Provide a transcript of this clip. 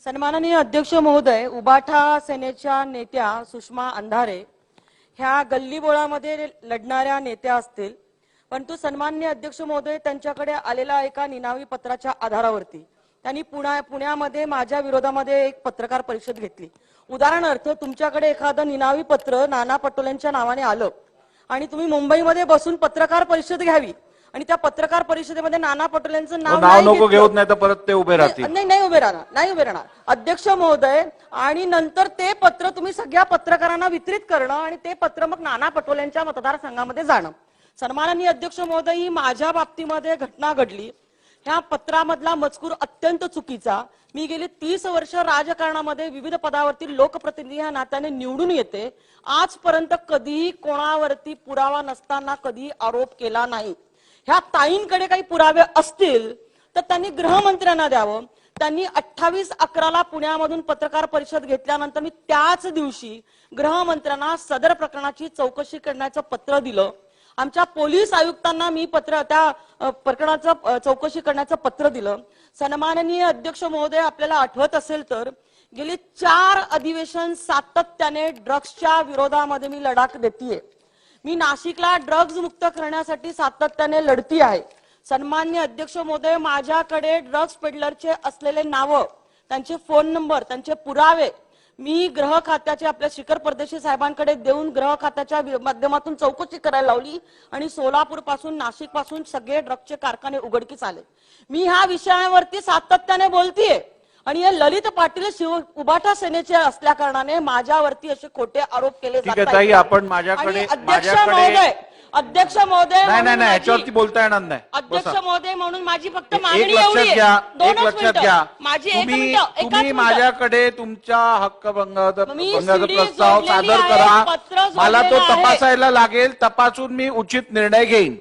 सन्माननीय अध्यक्ष महोदय, उबाठा सेनेच्या नेत्या सुषमा अंधारे ह्या गल्लीबोळामध्ये लढणाऱ्या नेत्या असतील, परंतु सन्माननीय अध्यक्ष महोदय त्यांच्याकडे आलेला एका निनावी पत्राच्या आधारावरती त्यांनी पुण्यामध्ये माझ्या विरोधामध्ये एक पत्रकार परिषद घेतली। उदाहरणार्थ तुमच्याकडे एखादं निनावी पत्र नाना पटोलेंच्या नावाने आलं आणि तुम्ही मुंबईमध्ये बसून पत्रकार परिषद घ्यावी आणि त्या पत्रकार परिषदेमध्ये नाना पटोलेंचं नाव नको घेऊत नाही तर परत ते उभे राहतील। नाही उभे राहणार अध्यक्ष महोदय। आणि नंतर ते पत्र तुम्ही सगळ्या पत्रकारांना वितरित करणं आणि ते पत्र मग नाना पटोलेंच्या मतदारसंघामध्ये जाणं। सन्माननीय अध्यक्ष महोदय, ही माझ्या बाबतीमध्ये घटना घडली। ह्या पत्रामधला मजकूर अत्यंत चुकीचा। मी गेली 30 वर्ष राजकारणामध्ये विविध पदावरती लोकप्रतिनिधी ह्या नात्याने निवडून येते। आजपर्यंत कधीही कोणावरती पुरावा नसताना कधी आरोप केला नाही। ह्या ताईंकडे काही पुरावे असतील तर त्यांनी गृहमंत्र्यांना द्यावं। त्यांनी 28/11 पुण्यामधून पत्रकार परिषद घेतल्यानंतर मी त्याच दिवशी गृहमंत्र्यांना सदर प्रकरणाची चौकशी करण्याचं पत्र दिलं। आमच्या पोलीस आयुक्तांना मी त्या प्रकरणाचं चौकशी करण्याचं पत्र दिलं। सन्माननीय अध्यक्ष महोदय, आपल्याला आठवत असेल तर गेली 4 अधिवेशन सातत्याने ड्रग्सच्या विरोधामध्ये मी लढा देतीये। मी नाशिकला ड्रग्ज मुक्त करण्यासाठी सातत्याने लढती आहे। सन्माननीय अध्यक्ष महोदय, माझ्याकडे ड्रग्ज पेडलरचे असलेले नाव, त्यांचे फोन नंबर, त्यांचे पुरावे मी गृह खात्याचे आपल्या शिखर परदेशी साहेबांकडे देऊन गृह खात्याच्या माध्यमातून चौकशी करायला लावली आणि सोलापूर पासून नाशिक पासून सगळे ड्रग्जचे कारखाने उघडकीस आले। मी ह्या विषयावरती सातत्याने बोलतीये आणि हे ललित पाटील उबाठा सेनेचे असल्या कारणाने माझ्यावरती असे खोटे आरोप केले जातात। आपण माझ्याकडे अध्यक्ष महोदय नाही याच्यावरती बोलता येणार नाही। अध्यक्ष महोदय म्हणून माझी फक्त मागणी एवढी आहे। एक लक्षात घ्या, तुम्ही माझ्याकडे तुमच्या हक्कभंगाचा प्रस्ताव सादर करा, मला तो तपासायला लागेल, तपासून मी उचित निर्णय घेईन।